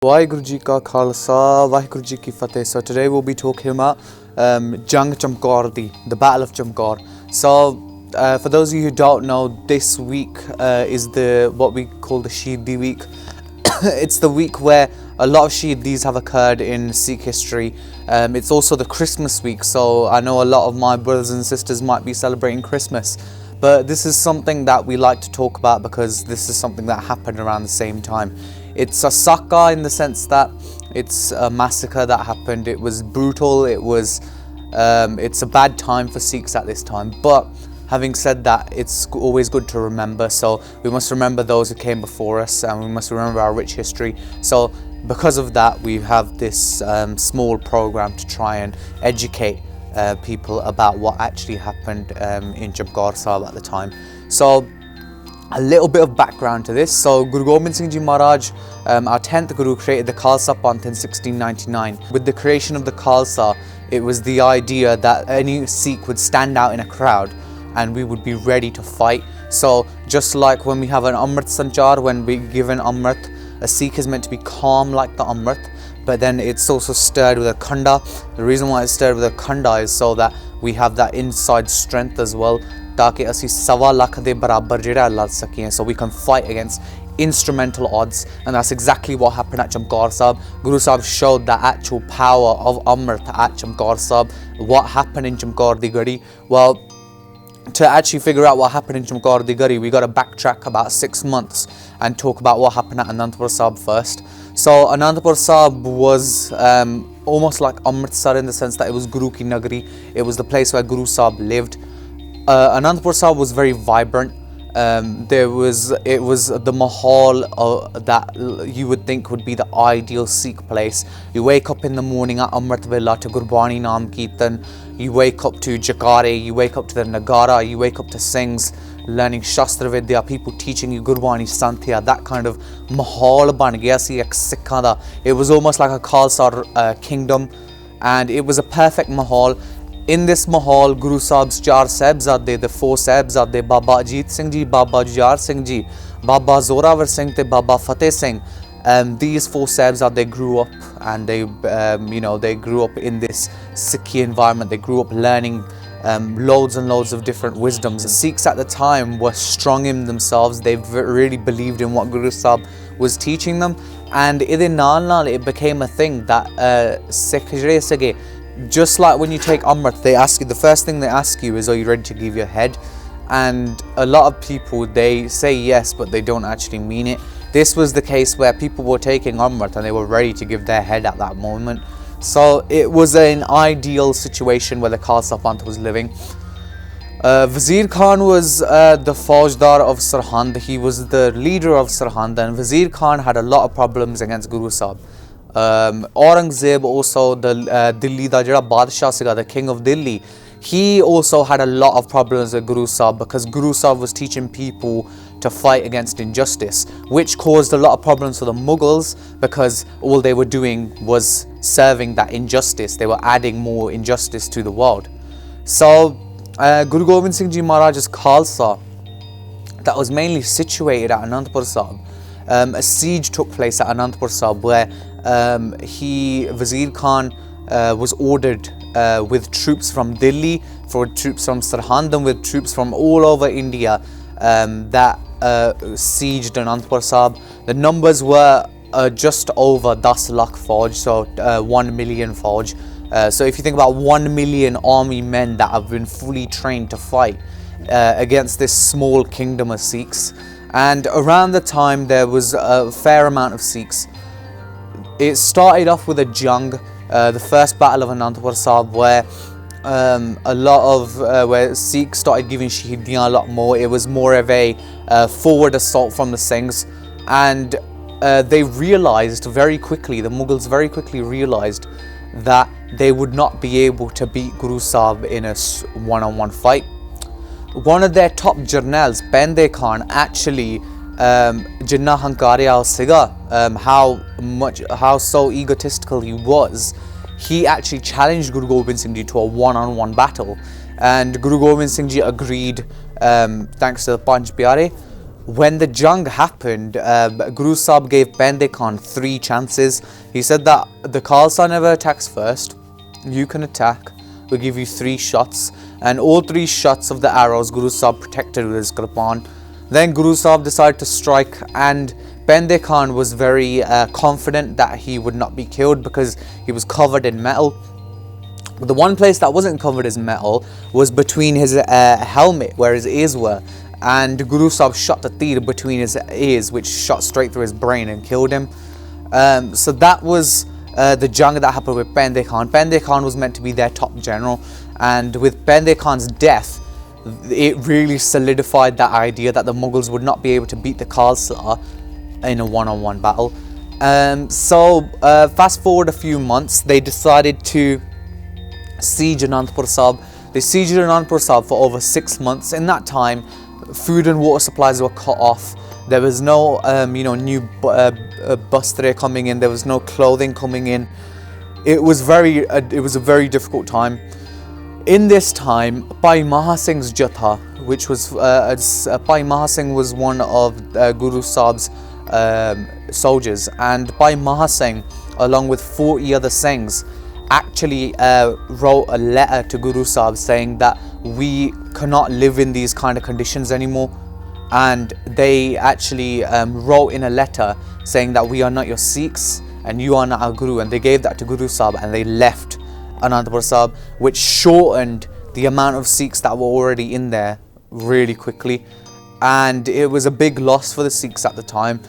Waheguru ji ka Khalsa, Waheguru ji ki Fateh. So today we'll be talking about Jang Chamkaur, the Battle of Chamkaur. So for those of you who don't know, this week is what we call the Shahidi week. It's the week where a lot of Shahidis have occurred in Sikh history. It's also the Christmas week, so I know a lot of my brothers and sisters might be celebrating Christmas. But this is something that we like to talk about because this is something that happened around the same time. It's a Saka in the sense that it's a massacre that happened. It was brutal. It's a bad time for Sikhs at this time. But having said that, it's always good to remember. So we must remember those who came before us, and we must remember our rich history. So because of that, we have this small program to try and educate people about what actually happened in Chamkaur Sahib at the time. So a little bit of background to this. So Guru Gobind Singh Ji Maharaj, our 10th Guru, created the Khalsa Panth in 1699. With the creation of the Khalsa, it was the idea that any Sikh would stand out in a crowd and we would be ready to fight. So just like when we have an Amrit Sanchar, when we give an Amrit, a Sikh is meant to be calm like the Amrit, but then it's also stirred with a Khanda. The reason why it's stirred with a Khanda is so that we have that inside strength as well, ताकि असी सवा लाख दे बराबर जिहड़ा लड़ सकिए, so we can fight against instrumental odds. And that's exactly what happened at Chamkaur Sahib. Guru Sahib showed the actual power of Amrit at Chamkaur Sahib. What happened in Chamkaur Di Gadi? Well, to actually figure out what happened in Chamkaur Di Gadi, we got to backtrack about 6 months and talk about what happened at Anandpur Sahib first. So Anandpur Sahib was almost like Amritsar in the sense that it was Guru Ki Nagari. It was the place where Guru Sahib lived. Anandpur Sahib was very vibrant. It was the mahal that you would think would be the ideal Sikh place. You wake up in the morning at Amrit Vela to Gurbani Naam Kirtan. You wake up to Jakare, you wake up to the Nagara, you wake up to singhs, learning Shastra Vidya, people teaching you Gurbani Santhya. That kind of mahal ban gaya si ek Sikhan da. It was almost like a Khalsa kingdom, and it was a perfect mahal. In this mahal, Guru Sahib's 4 Sahibzade, the 4 Sahibzade, Baba Ajit Singh Ji, Baba Jujhar Singh Ji, Baba Zorawar Singh te Baba Fateh Singh. These 4 Sahibzade grew up, and they grew up in this Sikhi environment. They grew up learning loads and loads of different wisdoms. The Sikhs at the time were strong in themselves. They really believed in what Guru Sahib was teaching them, and it became a thing that Sikh just like when you take Amrit, the first thing they ask you is, are you ready to give your head? And a lot of people, they say yes, but they don't actually mean it. This was the case where people were taking Amrit and they were ready to give their head at that moment. So it was an ideal situation where the Khalsa Panth was living. Wazir Khan was the Faujdar of Sirhind. He was the leader of Sirhind, and Wazir Khan had a lot of problems against Guru Sahib. Aurangzeb, also the Delhi da jada Badshah siga, the king of Delhi, he also had a lot of problems with Guru Sahib because Guru Sahib was teaching people to fight against injustice, which caused a lot of problems for the Mughals because all they were doing was serving that injustice. They were adding more injustice to the world. So Guru Gobind Singh Ji Maharaj's Khalsa, that was mainly situated at Anandpur Sahib. A siege took place at Anandpur Sahib where Wazir Khan was ordered with troops from Delhi, for troops from Sirhind, and with troops from all over India that sieged Anandpur Sahib. The numbers were just over 10 lakh Fauj, so 1 million Fauj. So if you think about 1 million army men that have been fully trained to fight against this small kingdom of Sikhs. And around the time there was a fair amount of Sikhs. It started off with a jung, the first battle of Anandpur Sahib, where where Sikhs started giving Shahidiyan a lot more. It was more of a forward assault from the singhs, and they realized very quickly, the Mughals very quickly realized that they would not be able to beat Guru Sahib in a one-on-one fight. One of their top journals, Bende Khan, actually Jinnah Hankarya Siga, how so egotistical he was, he actually challenged Guru Gobind Singh Ji to a one-on-one battle, and Guru Gobind Singh Ji agreed, thanks to the Panch Pyare. When the jang happened, Guru Sahib gave Bende Khan 3 chances. He said that the Khalsa never attacks first, you can attack, we'll give you 3 shots, and all 3 shots of the arrows Guru Sahib protected with his kirpan. Then Guru Sahib decided to strike, and Bende Khan was very confident that he would not be killed because he was covered in metal. But the one place that wasn't covered in metal was between his helmet, where his ears were. And Guru Sahib shot the tir between his ears, which shot straight through his brain and killed him. So that was the jang that happened with Bende Khan. Bende Khan was meant to be their top general, and with Bende Khan's death, it really solidified that idea that the Mughals would not be able to beat the Khalsa in a one-on-one battle. So fast forward a few months, they decided to siege Anandpur Sahib. They sieged Anandpur Sahib for over 6 months. In that time, food and water supplies were cut off. There was no new bastre coming in. There was no clothing coming in. It was a very difficult time. In this time, Bhai Maha Singh's Jatha, which was Bhai Maha Singh was one of Guru Sahib's soldiers, and Bhai Maha Singh, along with 40 other Singhs, actually wrote a letter to Guru Sahib saying that we cannot live in these kind of conditions anymore. And they actually wrote in a letter saying that we are not your Sikhs and you are not our Guru, and they gave that to Guru Sahib and they left Anandpur Sahib, which shortened the amount of Sikhs that were already in there really quickly. And it was a big loss for the Sikhs at the time.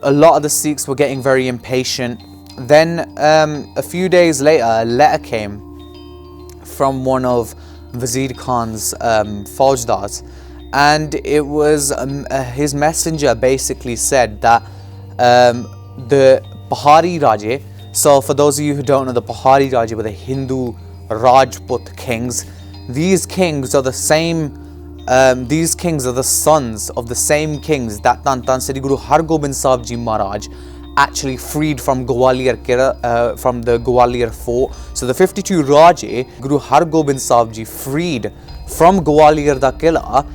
A lot of the Sikhs were getting very impatient. Then a few days later, a letter came from one of Wazir Khan's Faujdars, and it was his messenger basically said that the Pahari Raje, so for those of you who don't know, the Pahari Raje were the Hindu Rajput kings. These kings are the same, these kings are the sons of the same kings that Tan Sri Guru Har Gobind Sahib Ji Maharaj actually freed from Gwalior Kira, from the Gwalior fort. So the 52 Raje Guru Har Gobind Sahib Ji freed from Gwalior da Kila,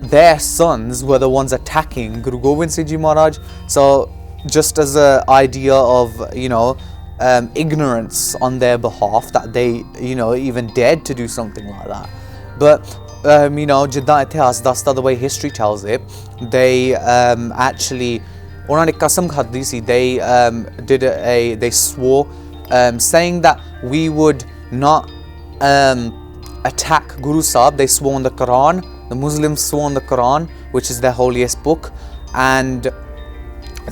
their sons were the ones attacking Guru Gobind Singh Ji Maharaj. So just as an idea of ignorance on their behalf, that they even dared to do something like that. But jiddan itihas dasta, the way history tells it, they actually ਉਹਨਾਂ ਨੇ ਕਸਮ ਖਾਧੀ ਸੀ. They swore, saying that we would not attack Guru Sahib. They swore on the Quran. The Muslims swore on the Quran, which is their holiest book, and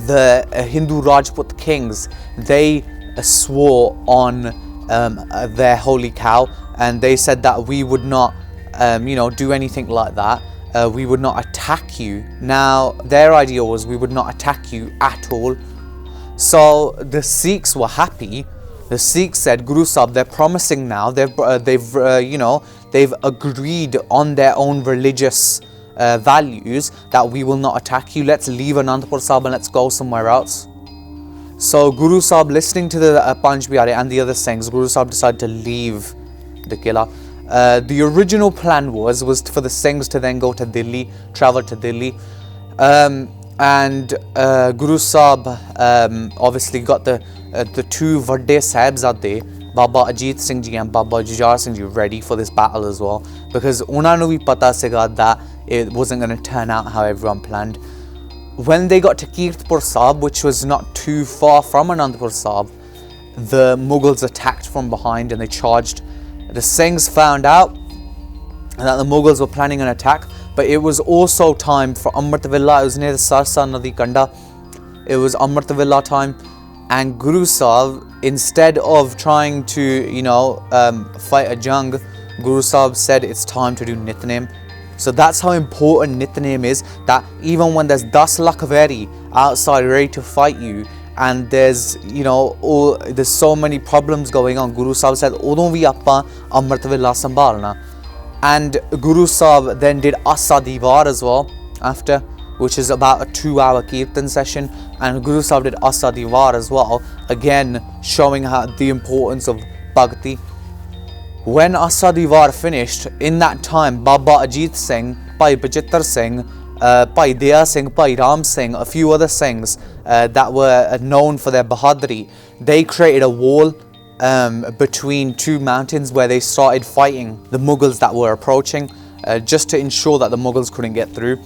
the Hindu Rajput kings, they swore on their holy cow, and they said that we would not do anything like that. We would not attack you. Now their idea was we would not attack you at all. So the Sikhs were happy. The Sikhs said, Guru Sahib, they're promising now. They've agreed on their own religious values that we will not attack you. Let's leave Anandpur Sahib and let's go somewhere else. So Guru Sahib, listening to the Panj Pyare and the other Singhs, Guru Sahib decided to leave the Qila. The original plan was for the Singhs to then go to Delhi, travel to Delhi, and Guru Sahib obviously got the 2 Vadde Sahibzade, Baba Ajit Singh Ji and Baba Jujhar Singh Ji, ready for this battle as well, because ਉਹਨਾਂ ਨੂੰ ਵੀ ਪਤਾ ਸੀਗਾ that it wasn't going to turn out how everyone planned. When they got to Kirtpur Sahib, which was not too far from Anandpur Sahib, the Mughals attacked from behind and they charged. The Singhs found out that the Mughals were planning an attack, but it was also time for Amrit Villa. It was near the Sarsa Nadi Kanda. It was Amrit Villa time, and Guru Sahib, instead of trying to fight a jang, Guru Sahib said it's time to do Nitnem. So that's how important Nitnem is, that even when there's 10 lakh veri outside ready to fight you, and there's there's so many problems going on, Guru Sahib said udon vi aapa Amrit Vela sambhalna. And Guru Sahib then did Asa Diwar as well after, which is about a 2-hour Kirtan session, and Guru Sahib did Asa Diwar as well, again showing the importance of Bhakti. When Asa Diwar finished, in that time Baba Ajit Singh, Bhai Bachittar Singh, Bhai Daya Singh, Bhai Ram Singh, a few other Singhs that were known for their bahadri, they created a wall between two mountains where they started fighting the Mughals that were approaching, just to ensure that the Mughals couldn't get through.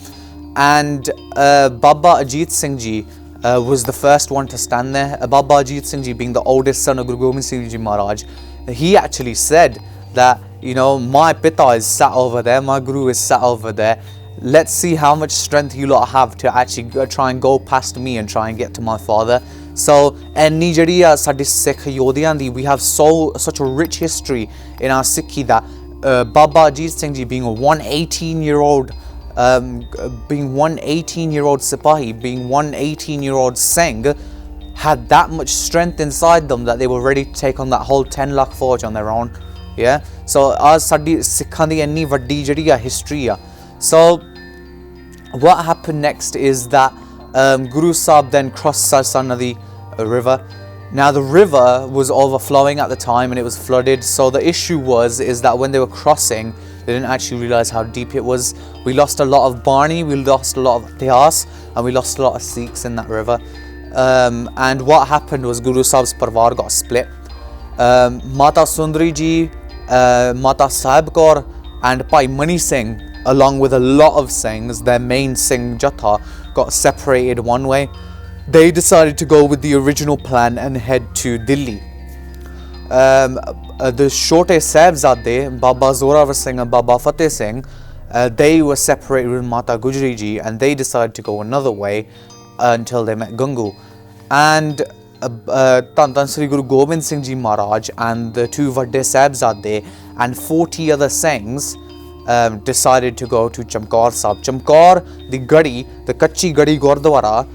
And Baba Ajit Singh Ji was the first one to stand there. Baba Ajit Singh Ji, being the oldest son of Guru Gobind Singh Ji Maharaj, he actually said that, you know, my Pita is sat over there, my Guru is sat over there. Let's see how much strength you lot have to actually try and go past me and try and get to my father. So, we have such a rich history in our Sikhi that Baba Ajit Singh Ji, being a 118-year-old Sipahi, being 118-year-old Singh, had that much strength inside them that they were ready to take on that whole 10 lakh Fauj on their own. Yeah. So, our Sikhan di enni vaddi jehdi history. So, what happened next is that Guru Sahib then crossed Khalsa Nadi river. Now the river was overflowing at the time and it was flooded. So the issue is that when they were crossing, they didn't actually realize how deep it was. We lost a lot of Barni, we lost a lot of Itihas, and we lost a lot of Sikhs in that river. And what happened was Guru Sahib's parvar got split. Mata Sundari Ji, Mata Sahib Kaur, and Bhai Mani Singh, along with a lot of Singhs, their main Singh Jatha, got separated one way. They decided to go with the original plan and head to Delhi. The Chote Sahibzade, Baba Zorawar Singh and Baba Fateh Singh, they were separated with Mata Gujri Ji, and they decided to go another way until they met Gangu. And Tan Sri Guru Gobind Singh Ji Maharaj and the two Vadde Sahibzade and 40 other Singhs decided to go to Chamkaur Sahib. Chamkaur, the Gadi, the Kachi Gadi Gurdwara,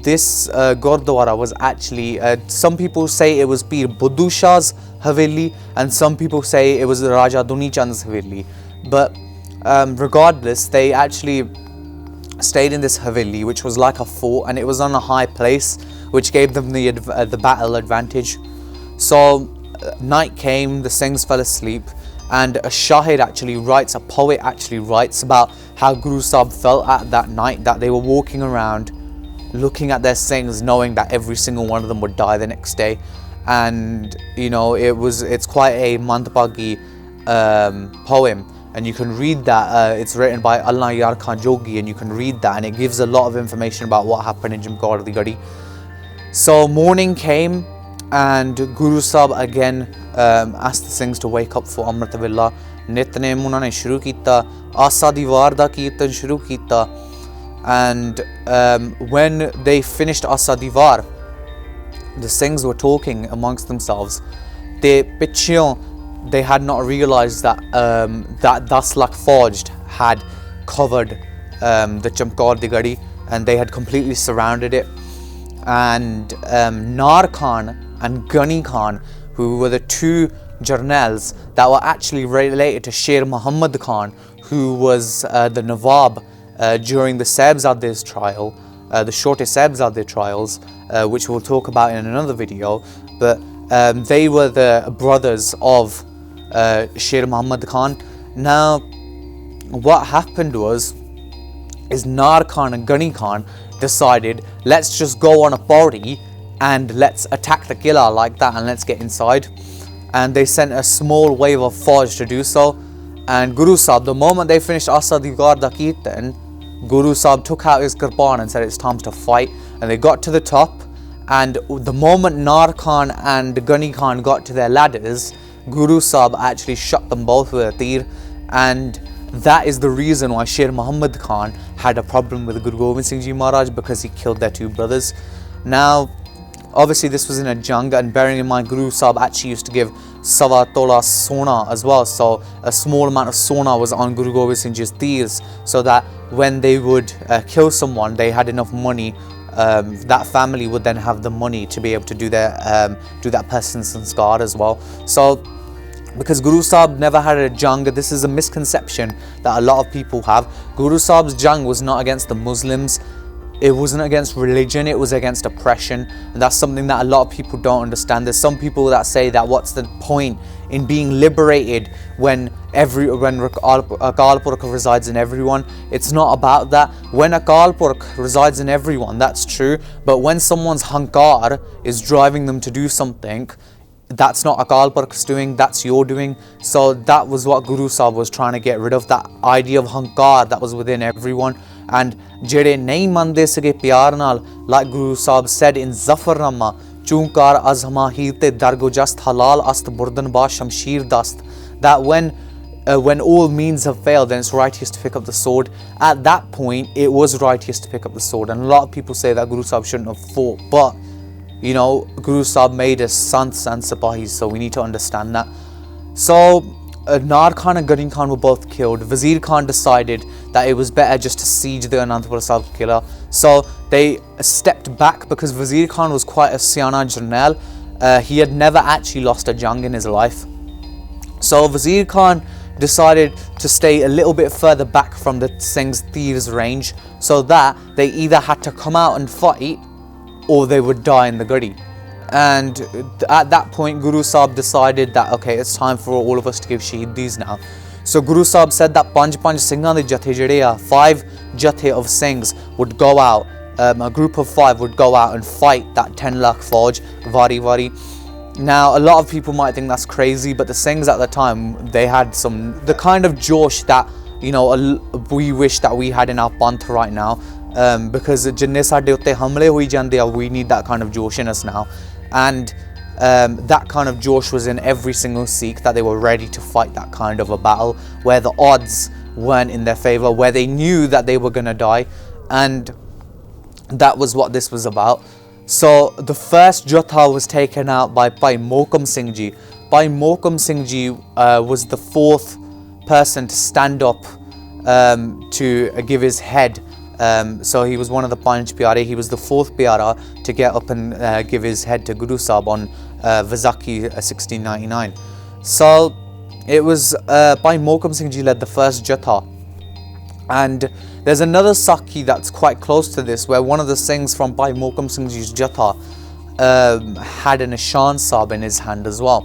this Gurdwara was actually, some people say it was Pir Buddhu Shah's Haveli, and some people say it was Raja Duni Chand's Haveli. But regardless, they actually stayed in this Haveli, which was like a fort, and it was on a high place, which gave them the battle advantage. So night came, the Singhs fell asleep, and a Shahid actually writes, a poet actually writes about how Guru Sahib felt at that night, that they were walking around looking at their Singhs, knowing that every single one of them would die the next day. And you know, it's quite a mandbagi poem, and you can read that. It's written by Allah Yar Khan Jogi, and you can read that, and it gives a lot of information about what happened in Chamkaur di Gadi. So morning came, and Guru Sahib again asked the Singhs to wake up for Amrit Vela. Nitnem unhone shuru kita, Asa Diwar da kirtan shuru kita. And when they finished Asa Diwar, the Singhs were talking amongst themselves. They had not realized that that 10 lakh Fauj had covered the Chamkaur di Gadi, and they had completely surrounded it. And Nar Khan and Ghani Khan, who were the two journals that were actually related to Sher Muhammad Khan, who was the Nawab during the Sahibzade's trial, the Chote Sahibzade trials, which we'll talk about in another video. But they were the brothers of Sher Muhammad Khan. Now, what happened is Nar Khan and Ghani Khan decided, let's just go on a party and let's attack the Qila like that, and let's get inside. And they sent a small wave of Fauj to do so. And Guru Sahib, the moment they finished Asa Diwar da Kirtan, Guru Sahib took out his kirpan and said, it's time to fight. And they got to the top, and the moment Nar Khan and Ghani Khan got to their ladders, Guru Sahib actually shot them both with a tir. And that is the reason why Sher Muhammad Khan had a problem with Guru Gobind Singh Ji Maharaj, because he killed their two brothers. Now, obviously this was in a jang, and bearing in mind Guru Sahib actually used to give Sawa Tola Sona as well, so a small amount of Sona was on Guru Gobind Singh Ji's tirs, so that when they would kill someone, they had enough money, that family would then have the money to be able to do that person's sanskar as well. So because Guru Sahib never had a jang, this is a misconception that a lot of people have. Guru Sahib's jang was not against the Muslims, it wasn't against religion, it was against oppression. And that's something that a lot of people don't understand. There's some people that say that what's the point in being liberated when Akaal Purkh resides in everyone. It's not about that. When Akaal Purkh resides in everyone, that's true, but when someone's hankar is driving them to do something, that's not Akaal Purkh's doing, that's your doing. So that was what Guru Sahib was trying to get rid of, that idea of hankar that was within everyone. And jede nahi mande sige pyar naal, like Guru Sahib said in Zafarnama, Chunkar azhama hirte dargo just halal ast burdan ba shamshir dast, that when all means have failed, then it's righteous to pick up the sword. At that point, it was righteous to pick up the sword, and a lot of people say that Guru Sahib shouldn't have fought, but you know, Guru Sahib made us Sanths and Sipahis, so we need to understand that. So Nar Khan and Garin Khan were both killed. Wazir Khan decided that it was better just to siege the Anandpur Sahib Qila. So they stepped back because Wazir Khan was quite a Siana Jarnail. He had never actually lost a jang in his life. So Wazir Khan decided to stay a little bit further back from the Singhs' thieves' range, so that they either had to come out and fight or they would die in the gadi. And at that point, Guru Sahib decided that, okay, it's time for all of us to give Shaheedis now. So Guru Sahib said that Panj Singhan de Jathe jade 5 Jathe of Singhs would go out, a group of 5 would go out and fight that 10 lakh Fauj, Vari. Now, a lot of people might think that's crazy, but the Singhs at the time, they had the kind of josh that, you know, we wish that we had in our Panth right now. Because jinne sade utte hamle hui jande, we need that kind of josh in us now. And that kind of josh was in every single Sikh, that they were ready to fight that kind of a battle where the odds weren't in their favor, where they knew that they were going to die. And that was what this was about. So the first Jatha was taken out by Bhai Mohkam Singh Ji. Bhai Mohkam Singh Ji was the 4th person to stand up to give his head. So he was one of the Panj Pyare. He was the 4th Pyara to get up and give his head to Guru Sahib on Vaisakhi 1699. So it was Bhai Mohkam Singh Ji led the first Jatha. And there's another Sakhi that's quite close to this, where one of the Singhs from Bhai Mohkam Singh Ji's Jatha had a Nishan Sahib in his hand as well.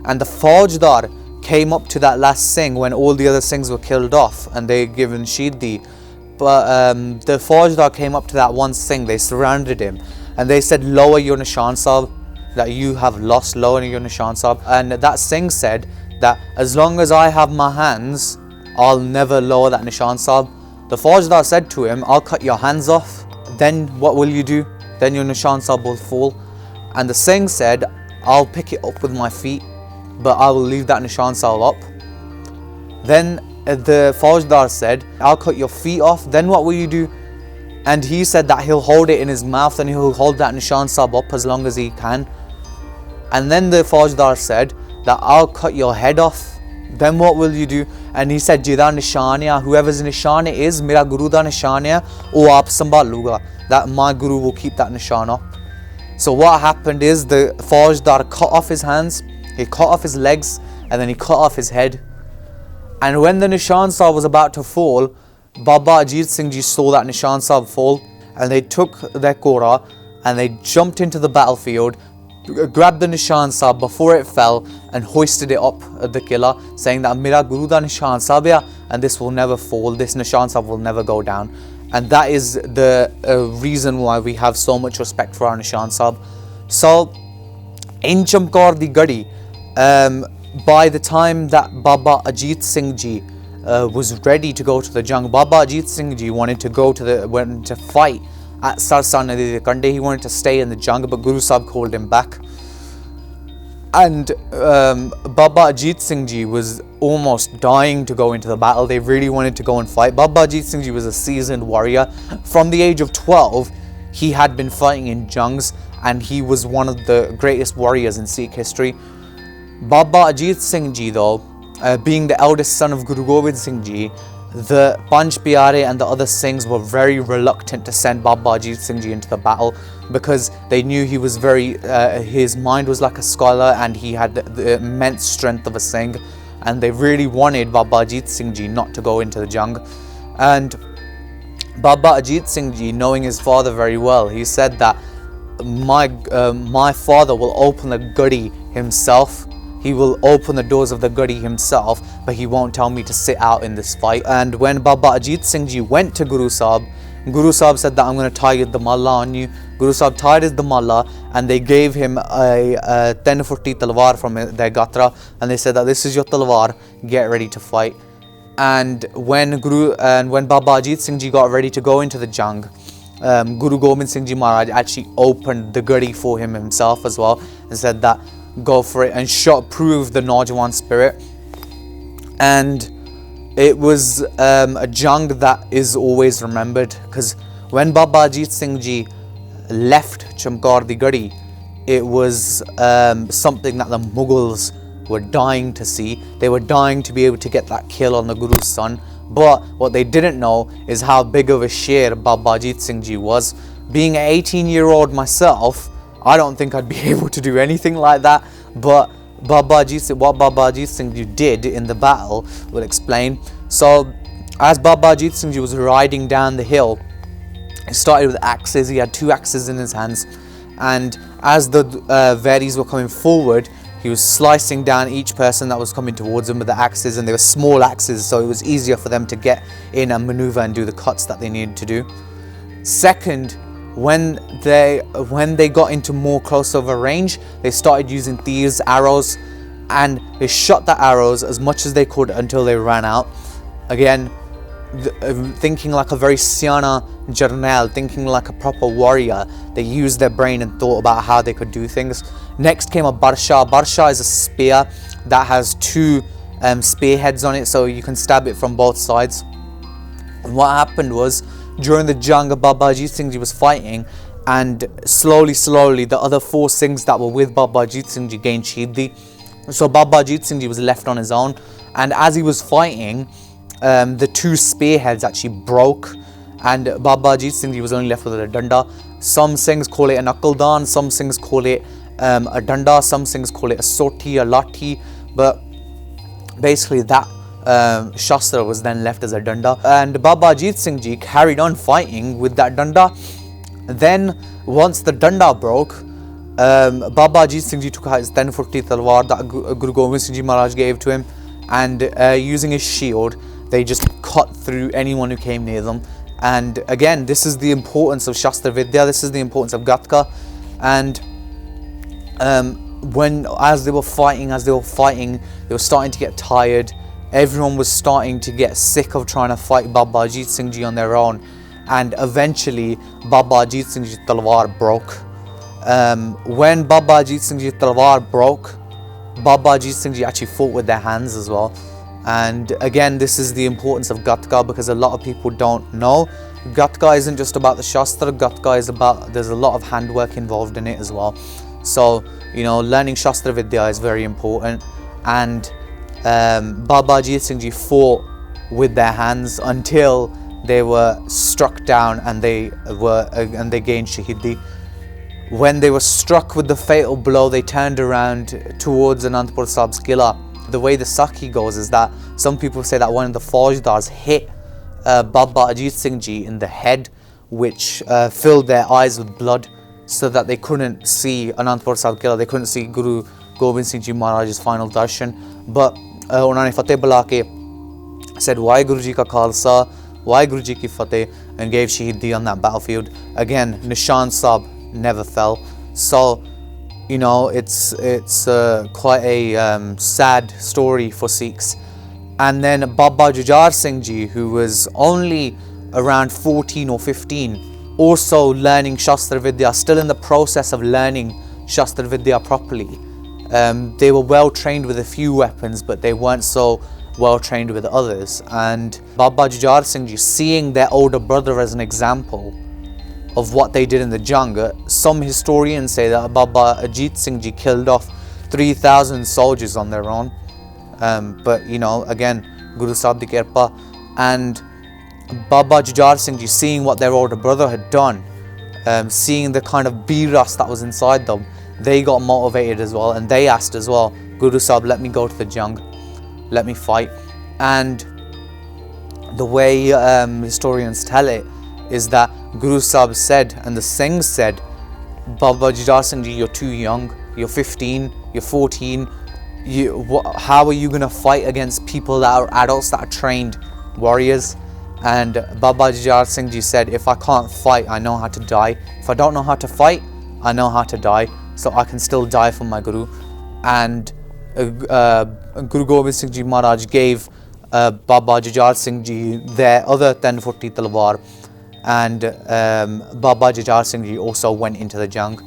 And the Faujdar came up to that last Singh when all the other Singhs were killed off and they given Shahidi. But the Faujdar came up to that one Singh, they surrounded him and they said, lower your Nishan Sahib, that you have lost, lower your Nishan Sahib. And that Singh said that as long as I have my hands, I'll never lower that Nishan Sahib. The Faujdar said to him, I'll cut your hands off, then what will you do? Then your Nishan Sahib will fall. And the Singh said, I'll pick it up with my feet, but I will leave that Nishan Sahib up. Then the Faujdar said, I'll cut your feet off, then what will you do? And he said that he'll hold it in his mouth and he'll hold that Nishan Sahib up as long as he can. And then the Faujdar said that I'll cut your head off, then what will you do? And he said, Jida Nishaniya, whoever's Nishan is, Mera Guru da Nishaniya, O aap sambhaluga, that my Guru will keep that Nishan up. So what happened is the Faujdar cut off his hands, he cut off his legs, and then he cut off his head. And when the Nishan Sahib was about to fall, Baba Ajit Singh Ji saw that Nishan Sahib fall, and they took their Kora and they jumped into the battlefield, grabbed the Nishan Sahib before it fell and hoisted it up at the Qila, saying that Mera Guru da Nishan Sahib hai, and this will never fall, this Nishan Sahib will never go down. And that is the reason why we have so much respect for our Nishan Sahib. So in Chamkaur di Gadi, by the time that Baba Ajit Singh Ji was ready to go to the jang, Baba Ajit Singh Ji wanted to fight at Sarsa Nadi de Kande. He wanted to stay in the jang, but Guru Sahib called him back. And Baba Ajit Singh Ji was almost dying to go into the battle. They really wanted to go and fight. Baba Ajit Singh Ji was a seasoned warrior. From the age of 12, he had been fighting in jangs, and he was one of the greatest warriors in Sikh history. Baba Ajit Singh Ji, though, being the eldest son of Guru Gobind Singh Ji, the Panj Pyare and the other Singhs were very reluctant to send Baba Ajit Singh Ji into the battle, because they knew he was his mind was like a scholar and he had the immense strength of a Singh, and they really wanted Baba Ajit Singh Ji not to go into the jang. And Baba Ajit Singh Ji, knowing his father very well, he said that my father will open the gadi himself he will open the doors of the gadi himself, but he won't tell me to sit out in this fight. And when Baba Ajit Singh Ji went to Guru Sahib said that I'm going to tie the malla on you. Guru Sahib tied the malla, and they gave him a 10-foot talwar from their gatra, and they said that this is your talwar, get ready to fight. And when Baba Ajit Singh Ji got ready to go into the jang, Guru Gobind Singh Ji Maharaj actually opened the gadi for him himself as well, and said that go for it, and prove the Naujawan spirit. And it was a jang that is always remembered, because when Baba Ajit Singh Ji left Chamkaur the gadi, it was something that the Mughals were dying to see. They were dying to be able to get that kill on the Guru's son. But what they didn't know is how big of a sher Baba Ajit Singh Ji was. Being an 18-year-old myself, I don't think I'd be able to do anything like that. But what Baba Ajit Singh Ji did in the battle will explain. So, as Baba Ajit Singh Ji was riding down the hill, he started with axes. He had 2 axes in his hands, and as the Veris were coming forward, he was slicing down each person that was coming towards him with the axes, and they were small axes, so it was easier for them to get in and maneuver and do the cuts that they needed to do. Second, when they got into more crossover range, they started using thieves' arrows, and they shot the arrows as much as they could until they ran out. Again, thinking like a very Siana Jarnel, thinking like a proper warrior, they used their brain and thought about how they could do things. Next came a Barsha. Barsha is a spear that has 2 spearheads on it, so you can stab it from both sides. And what happened was, during the jang, Baba Ajit Singh Ji was fighting, and slowly the other 4 singhs that were with Baba Ajit Singh Ji gained Shahidi. So Baba Ajit Singh Ji was left on his own, and as he was fighting, the 2 spearheads actually broke, and Baba Ajit Singh Ji was only left with a danda. Some singhs call it an akaldan, some singhs call it a danda, some singhs call it a soti, a lathi, but basically that shastra was then left as a danda. And Baba Ajit Singh Ji carried on fighting with that danda. Then once the danda broke, Baba Ajit Singh Ji took out his 10-foot talwar that Guru Gobind Singh Ji Maharaj gave to him, and using his shield, they just cut through anyone who came near them. And again, this is the importance of Shastra Vidya, this is the importance of Gatka. And as they were fighting, they were starting to get tired. Everyone was starting to get sick of trying to fight Baba Ajit Singh Ji on their own. And eventually, Baba Ajit Singh Ji's talwar broke. When Baba Ajit Singh Ji's talwar broke, Baba Ajit Singh Ji actually fought with their hands as well. And again, this is the importance of Gatka, because a lot of people don't know. Gatka isn't just about the Shastra, Gatka is about, there's a lot of handwork involved in it as well. So, learning Shastra Vidya is very important. And Baba Ajit Singh Ji fought with their hands until they were struck down, and they gained Shahidi. When they were struck with the fatal blow, they turned around towards Anandpur Sahib's Qila. The way the Saki goes is that some people say that one of the Faujdars hit Baba Ajit Singh Ji in the head, which filled their eyes with blood, so that they couldn't see Anandpur Sahib Qila, they couldn't see Guru Gobind Singh Ji Maharaj's final darshan. But unhone Fateh bula ke said Waheguru Ji ka Khalsa, Waheguru Ji ki Fateh, and gave Shahidi on that battlefield. Again, Nishan Sahib never fell. So it's quite a sad story for Sikhs. And then Baba Jujhar Singh Ji, who was only around 14 or 15, also learning Shastra Vidya, still in the process of learning Shastra Vidya properly. They were well trained with a few weapons, but they weren't so well trained with others. And Baba Jujhar Singh Ji, seeing their older brother as an example of what they did in the jang, some historians say that Baba Ajit Singh Ji killed off 3,000 soldiers on their own. But again, Guru Sahib di Kirpa. And Baba Jujhar Singh Ji, seeing what their older brother had done, seeing the kind of biras that was inside them, they got motivated as well, and they asked as well, Guru Sahib, let me go to the jang, let me fight. And the way historians tell it is that Guru Sahib said, and the singhs said, Baba Jujhar Singh Ji, you're too young, you're 15, you're 14, how are you going to fight against people that are adults, that are trained warriors? And Baba Jujhar Singh Ji said, if I can't fight, I know how to die. If I don't know how to fight, I know how to die, so I can still die for my Guru. And Guru Gobind Singh Ji Maharaj gave Baba Jujhar Singh Ji their other 10-footy talwar, and Baba Jujhar Singh Ji also went into the jang.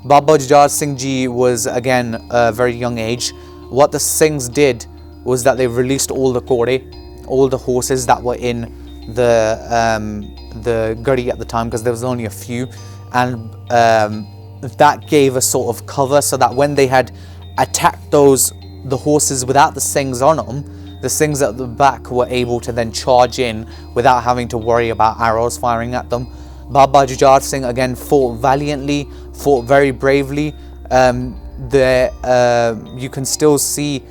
Baba Jujhar Singh Ji was again a very young age. What the Singhs did was that they released all the kore, all the horses that were in the gadi at the time, because there was only a few, and that gave a sort of cover, so that when they had attacked the horses without the Singhs on them, the Singhs at the back were able to then charge in without having to worry about arrows firing at them. Baba Jujhar Singh again fought valiantly, fought very bravely. You can still see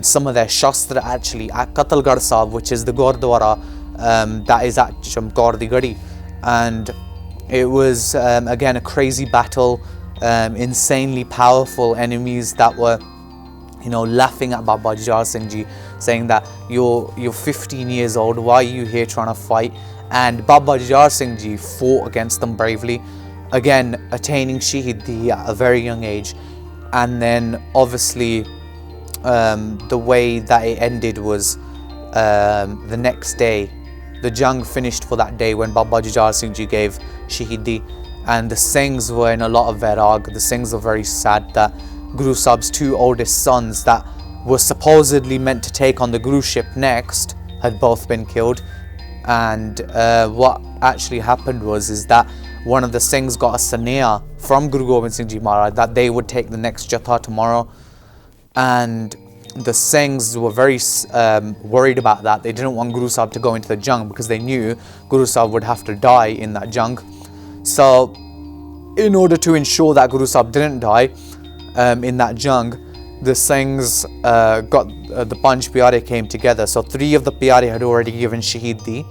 some of their shastra actually at Katalgarh Sahib, which is the Gurdwara that is at Chamkaur di Gadi. And it was again a crazy battle, insanely powerful enemies that were, you know, laughing at Baba Jujhar Singh Ji, saying that you're 15 years old, why are you here trying to fight? And Baba Jujhar Singh Ji fought against them bravely, again attaining Shahidi at a very young age. And then obviously the way that it ended was the next day, the jang finished for that day when Baba Jujhar Singh Ji gave Shahidi, and the Singhs were in a lot of vairag. The Singhs were very sad that Guru Sahib's two oldest sons that were supposedly meant to take on the Guruship next had both been killed. And what actually happened is that one of the Singhs got a saneha from Guru Gobind Singh Ji Maharaj that they would take the next Jatha tomorrow, and the Singhs were very worried about that. They didn't want Guru Sahib to go into the jang because they knew Guru Sahib would have to die in that jang. So in order to ensure that Guru Sahib didn't die in that jang, the Singhs got the Panch Pyare came together. So 3 of the Pyare had already given Shahidi.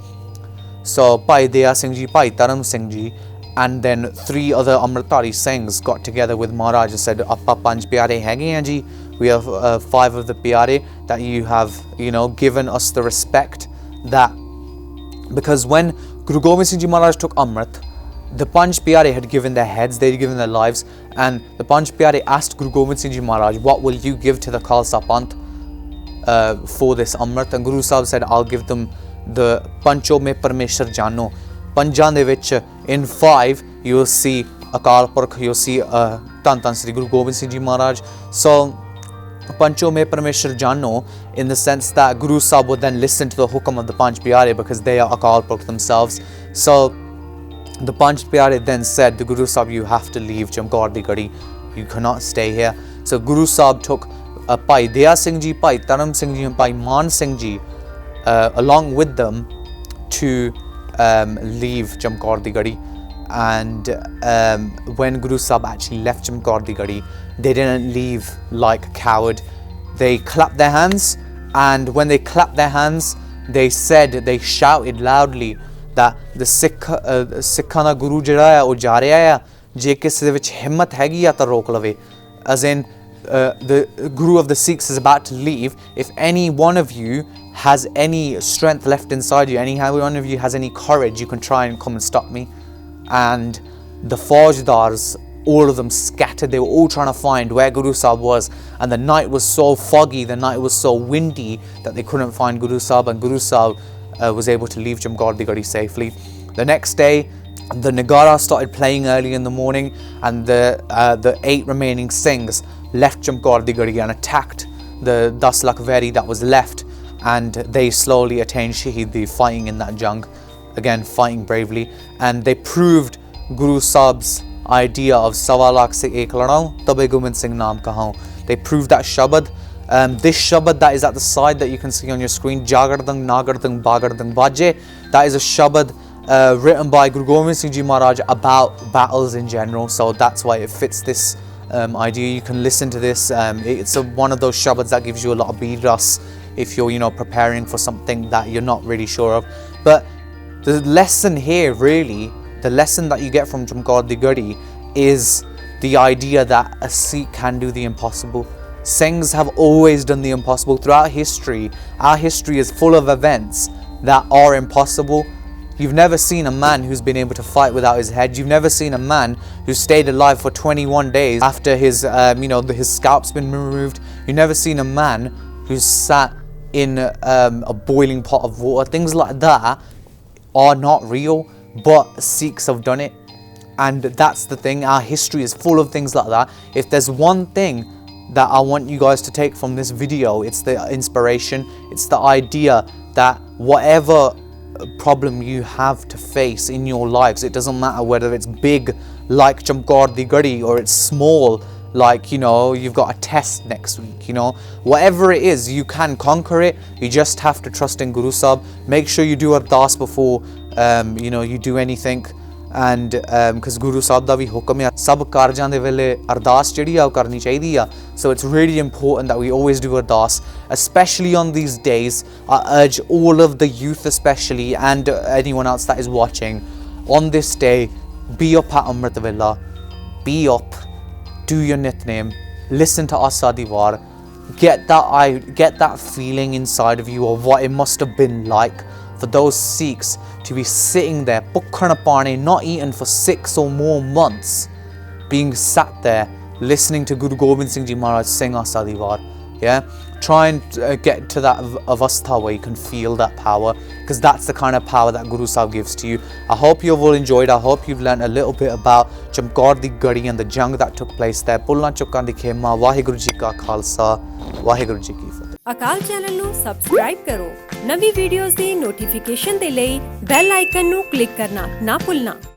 So Bhai Daya Singh Ji, Bhai Dharam Singh Ji, and then 3 other Amritdhari Singhs got together with Maharaj and said, Appa Panch Pyare hege hain ji. We have 5 of the Pyare that you have, you know, given us the respect that, because when Guru Gobind Singh Ji Maharaj took Amrit, the Panch Pyare had given their heads, they had given their lives, and the Panch Pyare asked Guru Gobind Singh Ji Maharaj, what will you give to the Khalsa Panth for this Amrit? And Guru Sahib said, I'll give them the Pancho Me Parmeshwar Jano. Panjan de vich, in 5 you will see Akaal Purkh, you'll see Tan Tan Sri Guru Gobind Singh Ji Maharaj. So Pancho Me Parmeshwar Jano, in the sense that Guru Sahib would then listen to the hukam of the Panch Pyare because they are Akaal Purkh themselves. So the Panch Pyare then said, the Guru Sahib, you have to leave Chamkaur di Gadi, you cannot stay here. So Guru Sahib took Bhai Daya Singh Ji, Bhai Dharam Singh Ji and Bhai Man Singh Ji along with them to leave Chamkaur di Gadi. And when Guru Sahib actually left Chamkaur di Gadi, they didn't leave like a coward. They clapped their hands, and when they clapped their hands, they shouted loudly that the Sikhs da Guru jehda hai oh ja reha hai, je kise de vich himmat hegi ya ta rok lave. As in, the Guru of the Sikhs is about to leave. If any one of you has any strength left inside you, any one of you has any courage, you can try and come and stop me. And the Faujdars, all of them scattered. They were all trying to find where Guru Sahib was, and the night was so foggy, the night was so windy that they couldn't find Guru Sahib, and Guru Sahib was able to leave Chamkaur di Gadi safely. The next day, the Nagara started playing early in the morning, and the 8 remaining Singhs left Chamkaur di Gadi and attacked the 10 lakh Vairi that was left, and they slowly attained Shahidi, fighting in that jang, again fighting bravely. And they proved Guru Sahib's idea of Sawa lakh se ek ladau tabe Gobind Singh naam kahau. They proved that Shabad. This Shabad that is at the side that you can see on your screen, Jagardang, Nagardang, Bagardang, Baje, that is a Shabad written by Guru Gobind Singh Ji Maharaj about battles in general. So that's why it fits this idea. You can listen to this. It's one of those Shabads that gives you a lot of bead ras if you're, you know, preparing for something that you're not really sure of. But the lesson here, really, the lesson that you get from Chamkaur di Gadi is the idea that a Sikh can do the impossible. Singhs have always done the impossible throughout history. Our history is full of events that are impossible. You've never seen a man who's been able to fight without his head. You've never seen a man who stayed alive for 21 days after his, his scalp's been removed. You've never seen a man who's sat in a boiling pot of water. Things like that are not real, but Sikhs have done it. And that's the thing, our history is full of things like that. If there's one thing that I want you guys to take from this video, it's the inspiration, it's the idea that whatever problem you have to face in your lives, it doesn't matter whether it's big like Chamkaur di Gadi or it's small like, you've got a test next week, whatever it is, you can conquer it. You just have to trust in Guru Sahib. Make sure you do ardas before you do anything, and because Guru Sahib da bhi hukum hai sab karjan de vele ardas jehdi aa karni chahidi a. So it's really important that we always do ardas, especially on these days. I urge all of the youth especially, and anyone else that is watching, on this day, be up at Amrit Villa, be up, do your nitnem, listen to Asa Diwar, get that feeling inside of you of what it must have been like for those Sikhs to be sitting there, bukkhana pani, not eaten for 6 or more months, being sat there listening to Guru Gobind Singh Ji Maharaj sing Asa Diwar. Yeah, try and get to that avastha where you can feel that power, because that's the kind of power that Guru Sahib gives to you. I hope you've all enjoyed. I hope you've learned a little bit about Chamkaur di Gadi and the jang that took place there. Pulna Chukkan di Khema. Waheguru Ji ka Khalsa, Waheguru Ji ki Fateh. अकाल channel ਨੂੰ subscribe ਕਰੋ। ਨਵੀਂ videos ਦੀ notification ਦੇ ਲਈ bell icon ਨੂੰ click ਕਰਨਾ ਨਾ ਭੁੱਲਣਾ।